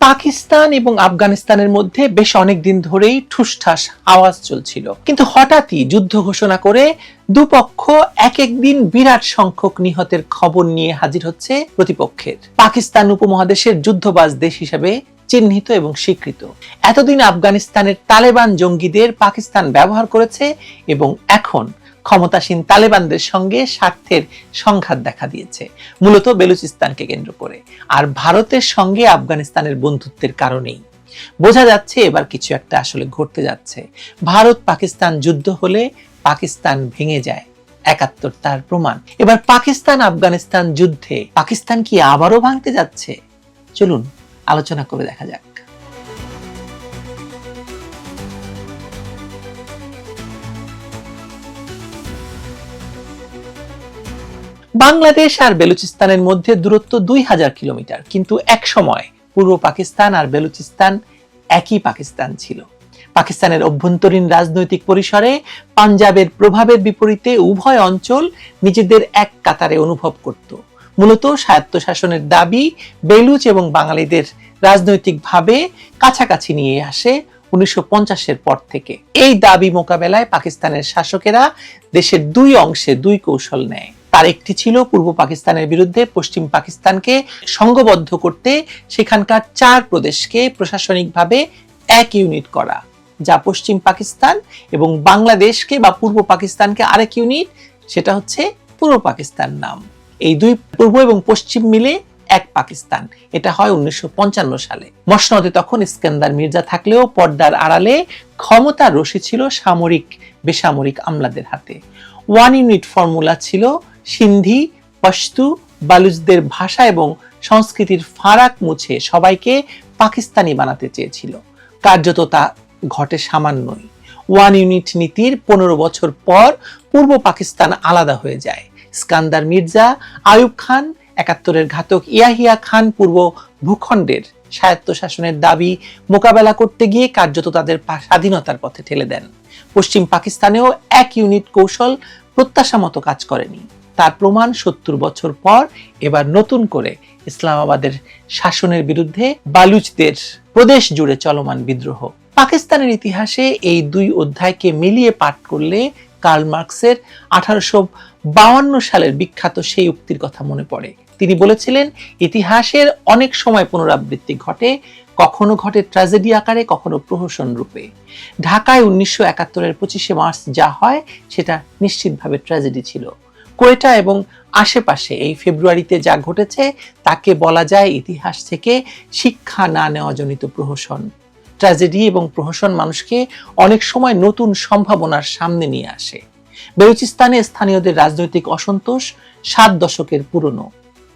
পাকিস্তান এবং আফগানিস্তানের মধ্যে বেশ অনেকদিন ধরেই ঠুসঠাস আওয়াজ চলছিল, কিন্তু হঠাৎই যুদ্ধ ঘোষণা করে দুপক্ষ এক একদিন বিরাট সংখ্যক নিহতের খবর নিয়ে হাজির হচ্ছে প্রতিপক্ষের। পাকিস্তান উপমহাদেশের যুদ্ধবাজ দেশ হিসেবে চিহ্নিত এবং স্বীকৃত। এতদিন আফগানিস্তানের তালেবান জঙ্গিদের পাকিস্তান ব্যবহার করেছে এবং এখন ক্ষমতাসীন তালেবানদের সঙ্গে স্বার্থের সংঘাত দেখা দিয়েছে, মূলত বেলুচিস্তানকে কেন্দ্র করে। আর ভারতের সঙ্গে আফগানিস্তানের বন্ধুত্বের কারণেই বোঝা যাচ্ছে এবার কিছু একটা আসলে ঘটতে যাচ্ছে। ভারত পাকিস্তান যুদ্ধ হলে পাকিস্তান ভেঙে যায়, ৭১ তার প্রমাণ। এবার পাকিস্তান আফগানিস্তান যুদ্ধে পাকিস্তান কি আবারও ভাঙতে যাচ্ছে? চলুন আলোচনা করে দেখা যাক। বাংলাদেশ আর বেলুচিস্তানের মধ্যে দূরত্ব ২০০০ কিলোমিটার, কিন্তু এক সময় পূর্ব পাকিস্তান আর বেলুচিস্তান একই পাকিস্তান ছিল। পাকিস্তানের অভ্যন্তরীণ রাজনৈতিক পরিসরে পাঞ্জাবের প্রভাবের বিপরীতে উভয় অঞ্চল নিজেদের এক কাতারে অনুভব করত। মূলত স্বায়ত্তশাসনের দাবি বেলুচ এবং বাঙালিদের রাজনৈতিকভাবে কাছাকাছি নিয়ে আসে ১৯৫০-এর পর থেকে। এই দাবি মোকাবেলায় পাকিস্তানের শাসকেরা দেশের দুই অংশে দুই কৌশল নেয়। তার একটি ছিল পূর্ব পাকিস্তানের বিরুদ্ধে পশ্চিম পাকিস্তানকে সংঘবদ্ধ করতে সেখানকার ৪ প্রদেশকে প্রশাসনিকভাবে এক ইউনিট করা, যা পশ্চিম পাকিস্তান, এবং বাংলাদেশকে বা পূর্ব পাকিস্তানকে আরেক ইউনিট, সেটা হচ্ছে পূর্ব পাকিস্তান নাম। এই দুই পূর্ব এবং পশ্চিম মিলে এক পাকিস্তান। এটা হয় ১৯৫৫ সালে। মসনদে তখন ইস্কান্দার মির্জা থাকলেও পর্দার আড়ালে ক্ষমতার রশি ছিল সামরিক বেসামরিক আমলাদের হাতে। ওয়ান ইউনিট ফর্মুলা ছিল সিন্ধি, পশতু, বালুচদের ভাষা এবং সংস্কৃতির ফারাক মুছে সবাইকে পাকিস্তানি বানাতে চেয়েছিল। কার্যত তা ঘটে সামান্যই। ওয়ান ইউনিট নীতির ১৫ বছর পর পূর্ব পাকিস্তান আলাদা হয়ে যায়। ইস্কান্দার মির্জা, আইয়ুব খান, ৭১-এর ঘাতক ইয়াহিয়া খান পূর্ব ভূখণ্ডের স্বায়ত্তশাসনের দাবি মোকাবেলা করতে গিয়ে কার্যত তাদের স্বাধীনতার পথে ঠেলে দেন। পশ্চিম পাকিস্তানেও এক ইউনিট কৌশল প্রত্যাশা মতো কাজ করেনি। তার প্রমাণ ৭০ বছর পর এবার নতুন করে ইসলামাবাদের শাসনের বিরুদ্ধে বালুচদের প্রদেশ জুড়ে চলমান বিদ্রোহ। পাকিস্তানের ইতিহাসে এই দুই অধ্যায়কে মিলিয়ে পাঠ করলে কার্ল মার্কসের ১৮৫২ সালের বিখ্যাত সেই উক্তির কথা মনে পড়ে। তিনি বলেছিলেন, ইতিহাসের অনেক সময় পুনরাবৃত্তি ঘটে, কখনো ঘটে ট্র্যাজেডি আকারে, কখনো প্রহসন রূপে। ঢাকায় ১৯৭১-এর ২৫শে মার্চ যা হয় সেটা নিশ্চিতভাবে ট্র্যাজেডি ছিল। কোয়েটা এবং আশেপাশে এই ফেব্রুয়ারিতে যা ঘটেছে তাকে বলা যায় ইতিহাস থেকে শিক্ষা না নেওয়া জনিত প্রহসন। ট্র্যাজেডি এবং প্রহসন মানুষকে অনেক সময় নতুন সম্ভাবনার সামনে নিয়ে আসে। বেলুচিস্তানে স্থানীয়দের রাজনৈতিক অসন্তোষ ৭ দশকের পুরনো,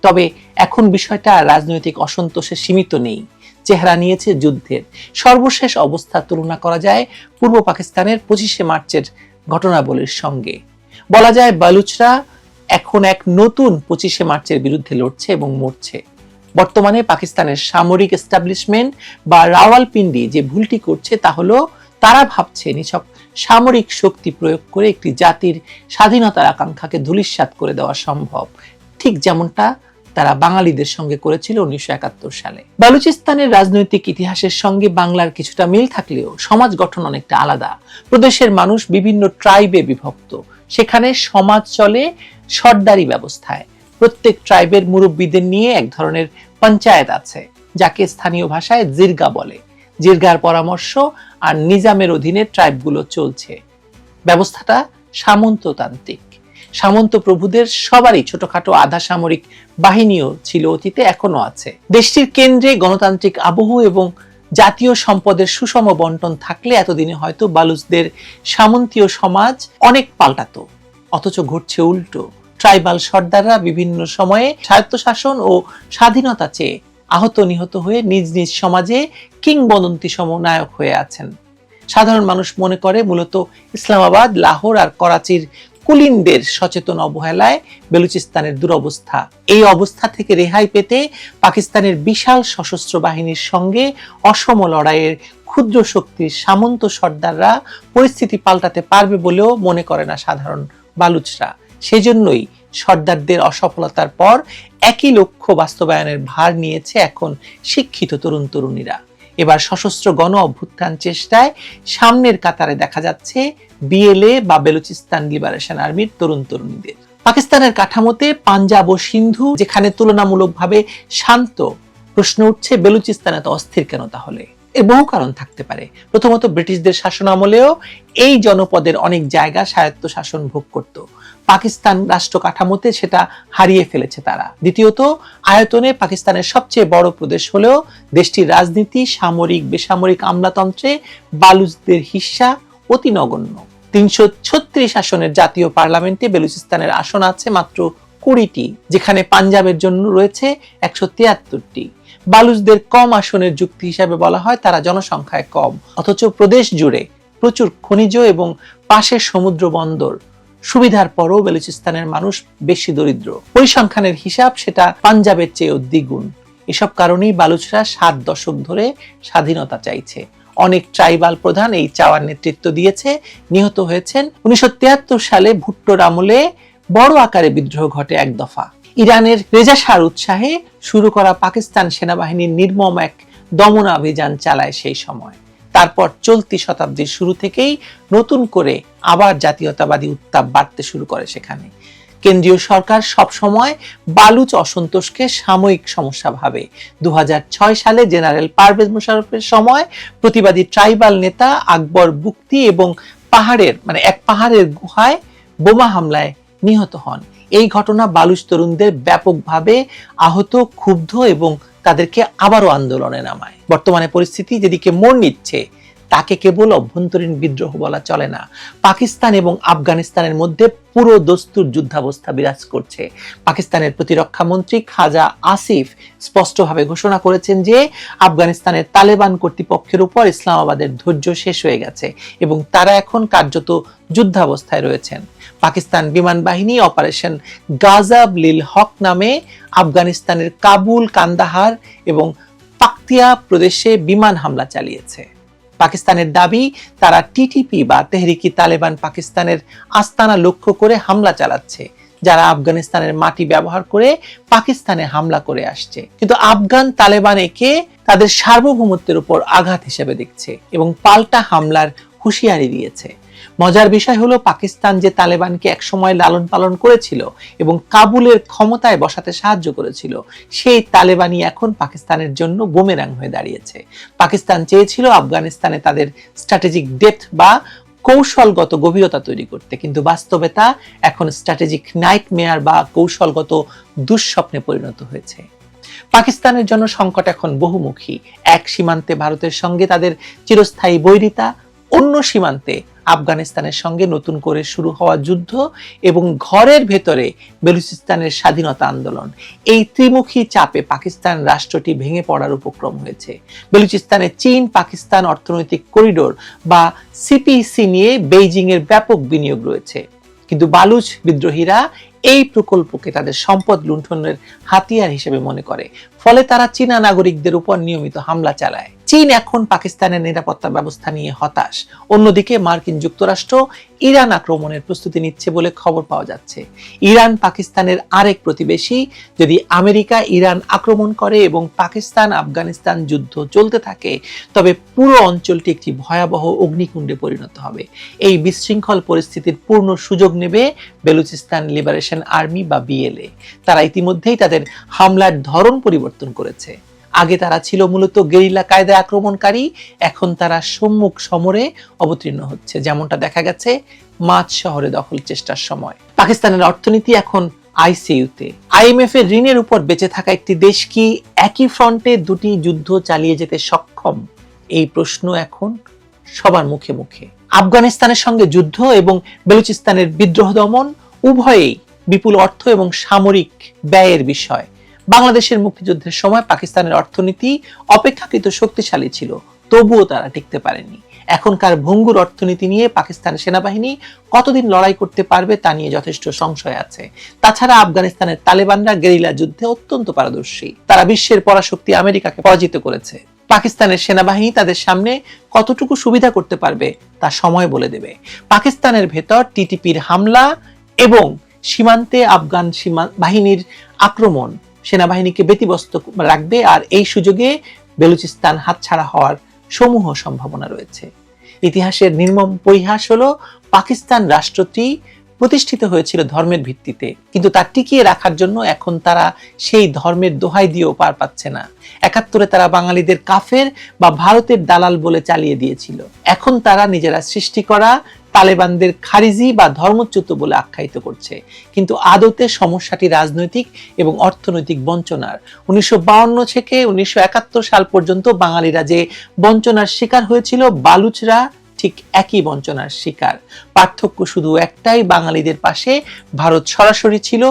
তবে এখন বিষয়টা রাজনৈতিক অসন্তোষে সীমিত নেই, চেহারা নিয়েছে যুদ্ধের। সর্বশেষ অবস্থা তুলনা করা যায় পূর্ব পাকিস্তানের ২৫শে মার্চের ঘটনাবলীর সঙ্গে। বলা যায় বালুচরা এখন এক নতুন ২৫শে মার্চের বিরুদ্ধে লড়ছে এবং মরছে। বর্তমানে পাকিস্তানের সামরিক এস্টাবলিশমেন্ট বা রাওয়ালপিন্ডি যে ভুলটি করছে তা হলো তারা ভাবছে নিছক সামরিক শক্তি প্রয়োগ করে একটি জাতির স্বাধীনতার আকাঙ্ক্ষাকে ধূলিসাৎ করে দেওয়া সম্ভব, ঠিক যেমনটা তারা বাঙালিদের সঙ্গে করেছিল ১৯৭১ সালে। বালুচিস্তানের রাজনৈতিক ইতিহাসের সঙ্গে বাংলার কিছুটা মিল থাকলেও সমাজ গঠন অনেকটা আলাদা। প্রদেশের মানুষ বিভিন্ন ট্রাইবে বিভক্ত। সেখানে সমাজ চলে সর্দারি ব্যবস্থায়। প্রত্যেক ট্রাইবের মুরব্বীদের নিয়ে এক ধরনের পঞ্চায়েত আছে, যাকে স্থানীয় ভাষায় জিরগা বলে। জিরগার পরামর্শ আর নিজামের অধীনে ট্রাইবগুলো চলছে। ব্যবস্থাটা সামন্ততান্ত্রিক। সামন্ত প্রভুদের সবারই ছোটখাটো আধা সামরিক বাহিনীও ছিল অতীতে, এখনো আছে। দেশটির কেন্দ্রে গণতান্ত্রিক আবহ এবং জাতীয় সম্পদের সুষম বন্টন থাকলে এতদিনে হয়তো বালুচদের সামন্তীয় সমাজ অনেক পাল্টাতো। অথচ ঘটছে উল্টো। ট্রাইবাল সর্দাররা বিভিন্ন সময়ে স্বায়ত্তশাসন ও স্বাধীনতা চেয়ে আহত নিহত হয়ে নিজ নিজ সমাজে কিংবদন্তি সমনায়ক হয়ে আছেন। সাধারণ মানুষ মনে করে মূলত ইসলামাবাদ, লাহোর আর করাচির কুলিনদের সচেতন অবহেলায় বেলুচিস্তানের দুরবস্থা। এই অবস্থা থেকে রেহাই পেতে পাকিস্তানের বিশাল সশস্ত্র বাহিনীর সঙ্গে অসম লড়াইয়ের ক্ষুদ্র শক্তির সামন্ত সর্দাররা পরিস্থিতি পাল্টাতে পারবে বলেও মনে করে না সাধারণ বালুচরা। সেজন্যই সর্দারদের অসফলতার পর একই লক্ষ্য বাস্তবায়নের ভার নিয়েছে এখন শিক্ষিত তরুণ তরুণীরা। এবার সশস্ত্র গণ অভ্যুত্থান চেষ্টায় সামনের কাতারে দেখা যাচ্ছে বিএলএ বা বেলুচিস্তান লিবারেশন আর্মির তরুণ তরুণীদের। পাকিস্তানের কাঠামোতে পাঞ্জাব ও সিন্ধু যেখানে তুলনামূলকভাবে শান্ত, প্রশ্ন উঠছে বেলুচিস্তান এত অস্থির কেন? তাহলে এর বহু কারণ থাকতে পারে। প্রথমত, ব্রিটিশদের শাসন আমলেও এই জনপদের অনেক জায়গা স্বায়ত্ত শাসন ভোগ করত, পাকিস্তান রাষ্ট্র কাঠামোতে সেটা হারিয়ে ফেলেছে তারা। দ্বিতীয়ত, আয়তনে পাকিস্তানের সবচেয়ে বড় প্রদেশ হলেও দেশটির রাজনীতি, সামরিক বেসামরিক আমলাতন্ত্রে বালুচদের হিস্সা অতি নগণ্য। 336 আসনের জাতীয় পার্লামেন্টে বেলুচিস্তানের আসন আছে মাত্র 20টি, যেখানে পাঞ্জাবের জন্য রয়েছে 173টি। বালুচদের কম আসনের যুক্তি হিসাবে বলা হয় তারা জনসংখ্যায় কম, অথচ প্রদেশ জুড়ে প্রচুর খনিজ এবং পাশের সমুদ্র বন্দর সুবিধার পরও বেলুচিস্তানের মানুষ বেশি দরিদ্র। পরিসংখ্যানের হিসাব সেটা পাঞ্জাবের চেয়েও দ্বিগুণ। এসব কারণেই বালুচরা 7 দশক ধরে স্বাধীনতা চাইছে। অনেক ট্রাইবাল প্রধান এই চাওয়ার নেতৃত্ব দিয়েছে, নিহত হয়েছেন। 1973 সালে ভুট্টোর আমলে বড় আকারে বিদ্রোহ ঘটে এক দফা। ইরানের রেজা শাহর উৎসাহে শুরু করা পাকিস্তান সেনাবাহিনীর নির্মম এক দমনাভিযান চালায় সেই সময়। তারপর চলতি শতাব্দীর শুরু থেকেই নতুন করে আবার জাতীয়তাবাদী উত্তাপ বাড়তে শুরু করে সেখানে। কেন্দ্রীয় সরকার সব সময় বালুচ অসন্তোষকে সাময়িক সমস্যা ভাবে। 2006 সালে জেনারেল পারভেজ মুশাররফের সময় প্রতিবাদী ট্রাইবাল নেতা আকবর বুকতি এবং এক পাহাড়ের গুহায় বোমা হামলায় নিহত হন। এই ঘটনা বালুচ তরুণদের ব্যাপকভাবে আহত, ক্ষুব্ধ এবং তাদেরকে আবারও আন্দোলনে নামায়। বর্তমানে পরিস্থিতি যেদিকে মোড় নিচ্ছে তাকে কেবল অভ্যন্তরীণ বিদ্রোহ বলা চলে না। পাকিস্তান এবং আফগানিস্তানের মধ্যে পুরো দস্তুর যুদ্ধাবস্থা বিরাজ করছে। পাকিস্তানের প্রতিরক্ষা মন্ত্রী খাজা আসিফ স্পষ্টভাবে ঘোষণা করেছেন যে আফগানিস্তানের তালেবান কর্তৃপক্ষের উপর ইসলামাবাদের ধৈর্য শেষ হয়ে গেছে এবং তারা এখন কার্যত যুদ্ধাবস্থায় রয়েছেন। পাকিস্তান বিমান বাহিনী অপারেশন গাজাব লিল হক নামে আফগানিস্তানের কাবুল, কান্দাহার এবং পাকতিয়া প্রদেশে বিমান হামলা চালিয়েছে। পাকিস্তানের দাবি তারা টিটিপি বা তেহরিকি তালেবান পাকিস্তানের আস্তানা লক্ষ্য করে হামলা চালাচ্ছে, যারা আফগানিস্তানের মাটি ব্যবহার করে পাকিস্তানে হামলা করে আসছে। কিন্তু আফগান তালেবান একে তাদের সার্বভৌমত্বের উপর আঘাত হিসেবে দেখছে এবং পাল্টা হামলার হুঁশিয়ারি দিয়েছে। মজার বিষয় হলো, পাকিস্তান যে তালেবানকে একসময় লালন পালন করেছিল এবং কাবুলের ক্ষমতায় বসাতে সাহায্য করেছিল, সেই তালেবানই এখন পাকিস্তানের জন্য বুমেরাং হয়ে দাঁড়িয়েছে। পাকিস্তান চেয়েছিল আফগানিস্তানে তাদের স্ট্র্যাটেজিক ডেপথ বা কৌশলগত গভীরতা তৈরি করতে, কিন্তু বাস্তবে তা এখন স্ট্র্যাটেজিক নাইটমেয়ার বা কৌশলগত দুঃস্বপ্নে পরিণত হয়েছে। পাকিস্তানের জন্য সংকট এখন বহুমুখী। এক সীমান্তে ভারতের সঙ্গে তাদের চিরস্থায়ী বৈরিতা, অন্য সীমান্তে আফগানিস্তানের সঙ্গে নতুন করে শুরু হওয়া যুদ্ধ এবং ঘরের ভেতরে বেলুচিস্তানের স্বাধীনতা আন্দোলন। এই ত্রিমুখী চাপে পাকিস্তান রাষ্ট্রটি ভেঙে পড়ার উপক্রম হয়েছে। বেলুচিস্তানে চীন পাকিস্তান অর্থনৈতিক করিডোর বা সিপিসি নিয়ে বেইজিং এর ব্যাপক বিনিয়োগ রয়েছে, কিন্তু বালুচ বিদ্রোহীরা এই প্রকল্পকে তাদের সম্পদ লুণ্ঠনের হাতিয়ার হিসেবে মনে করে। ফলে তারা চীনা নাগরিকদের উপর নিয়মিত হামলা চালায়। চীন এখন পাকিস্তানের নিরাপত্তা ব্যবস্থা নিয়ে হতাশ। অন্যদিকে মার্কিন যুক্তরাষ্ট্র ইরান আক্রমণের প্রস্তুতি নিচ্ছে বলে খবর পাওয়া যাচ্ছে। ইরান পাকিস্তানের আরেক প্রতিবেশী। যদি আমেরিকা ইরান আক্রমণ করে এবং পাকিস্তান আফগানিস্তান যুদ্ধ চলতে থাকে, তবে পুরো অঞ্চলটি একটি ভয়াবহ অগ্নিকুণ্ডে পরিণত হবে। এই বিশৃঙ্খল পরিস্থিতির পূর্ণ সুযোগ নেবে বেলুচিস্তান লিবারেশন আর্মি বা বিএলএ। তারা ইতিমধ্যেই তাদের হামলার ধরন পরিবর্তন করেছে। আগে তারা ছিল মূলত গেরিলা কায়দায় আক্রমণকারী, এখন তারা সম্মুখ সমরে অবতীর্ণ হচ্ছে, যেমনটা দেখা গেছে মাঝ শহরে দখল চেষ্টার সময়। পাকিস্তানের অর্থনীতি এখন আইসিইউতে। আইএমএফ এর ঋণের উপর বেঁচে থাকা একটি দেশ কি একই ফ্রন্টে দুটি যুদ্ধ চালিয়ে যেতে সক্ষম? এই প্রশ্ন এখন সবার মুখে মুখে। আফগানিস্তানের সঙ্গে যুদ্ধ এবং বেলুচিস্তানের বিদ্রোহ দমন উভয়েই বিপুল অর্থ এবং সামরিক ব্যয়ের বিষয়। বাংলাদেশের মুক্তিযুদ্ধের সময় পাকিস্তানের অর্থনীতি অপেক্ষাকৃত শক্তিশালী ছিল, তবুও তারা টিকতে পারেনি। এখনকার ভঙ্গুর অর্থনীতি নিয়ে পাকিস্তান সেনাবাহিনী কতদিন লড়াই করতে পারবে তা নিয়ে যথেষ্ট সংশয় আছে। তাছাড়া আফগানিস্তানের তালেবানরা গেরিলা যুদ্ধে অত্যন্ত পারদর্শী। তারা বিশ্বের পরাশক্তি আমেরিকাকে পরাজিত করেছে। পাকিস্তানের সেনাবাহিনী তাদের সামনে কতটুকু সুবিধা করতে পারবে তা সময় বলে দেবে। পাকিস্তানের ভেতর টিটিপির হামলা এবং সীমান্তে আফগান বাহিনীর আক্রমণ সেনাবাহিনীকে ব্যতিব্যস্ত রাখবে, আর এই সুযোগে বেলুচিস্তান হাতছাড়া হওয়ার সমূহ সম্ভাবনা রয়েছে। ইতিহাসের নির্মম পরিহাস হলো পাকিস্তান রাষ্ট্রটি প্রতিষ্ঠিত হয়েছিল ধর্মের ভিত্তিতে, কিন্তু তা টিকিয়ে রাখার জন্য এখন তারা সেই ধর্মের দোহাই দিয়েও পার পাচ্ছে না। ৭১ তারা বাঙালিদের কাফের বা ভারতের দালাল বলে চালিয়ে দিয়েছিল। এখন তারা নিজেরা সৃষ্টি করা তালেবানদের খারিজি বা ধর্মচ্যুত বলে আখ্যায়িত করছে, কিন্তু আদতে সমস্যাটি রাজনৈতিক এবং অর্থনৈতিক বঞ্চনার। ১৯৫২ থেকে ১৯৭১ সাল পর্যন্ত বাঙালিরা যে বঞ্চনার শিকার হয়েছিল, বালুচরা ঠিক একই বঞ্চনার শিকার। পার্থক্য শুধু একটাই, বাঙালিদের পাশে ভারত সরাসরি ছিল,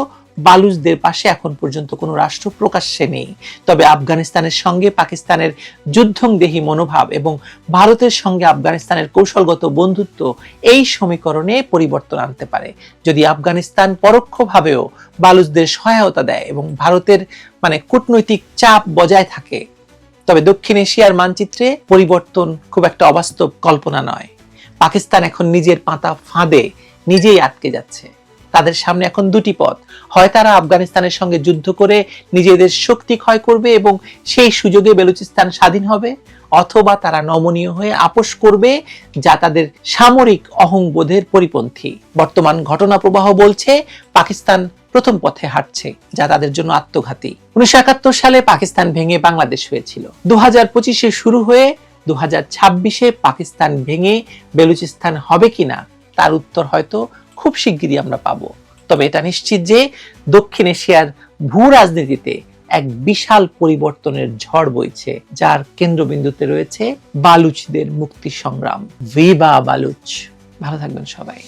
বালুচদের পাশে এখন পর্যন্ত কোনো রাষ্ট্র প্রকাশ্যে নেই। তবে আফগানিস্তানের সঙ্গে পাকিস্তানের যুদ্ধংদেহী মনোভাব এবং ভারতের সঙ্গে আফগানিস্তানের কৌশলগত বন্ধুত্ব এই সমীকরণে পরিবর্তন আনতে পারে। যদি আফগানিস্তান পরোক্ষভাবেও বালুচদের সহায়তা দেয় এবং ভারতের কূটনৈতিক চাপ বজায় থাকে, তবে দক্ষিণ এশিয়ার মানচিত্রে পরিবর্তন খুব একটা অবাস্তব কল্পনা নয়। পাকিস্তান এখন নিজের পাতা ফাঁদে নিজেই আটকে যাচ্ছে। তাদের সামনে এখন দুটি পথ, হয় তারা আফগানিস্তানের সঙ্গে যুদ্ধ করে নিজেদের শক্তি ক্ষয় করবে এবং সেই সুযোগে বেলুচিস্তান স্বাধীন হবে, অথবা তারা নমনীয় হয়ে আপোষ করবে, যা তাদের সামরিক অহংবোধের পরিপন্থী। বর্তমান ঘটনা প্রবাহ বলছে পাকিস্তান প্রথম পথে হাঁটছে, যা তাদের জন্য আত্মঘাতী। ১৯৭১ সালে পাকিস্তান ভেঙে বাংলাদেশ হয়েছিল। ২০২৫-এ শুরু হয়ে ২০২৬-এ পাকিস্তান ভেঙে বেলুচিস্তান হবে কিনা তার উত্তর হয়তো খুব শিগগিরই আমরা পাবো। তবে এটা নিশ্চিত যে দক্ষিণ এশিয়ার ভূ রাজনীতিতে এক বিশাল পরিবর্তনের ঝড় বইছে, যার কেন্দ্রবিন্দুতে রয়েছে বালুচদের মুক্তি সংগ্রাম। ভিভা বালুচ। ভালো থাকবেন সবাই।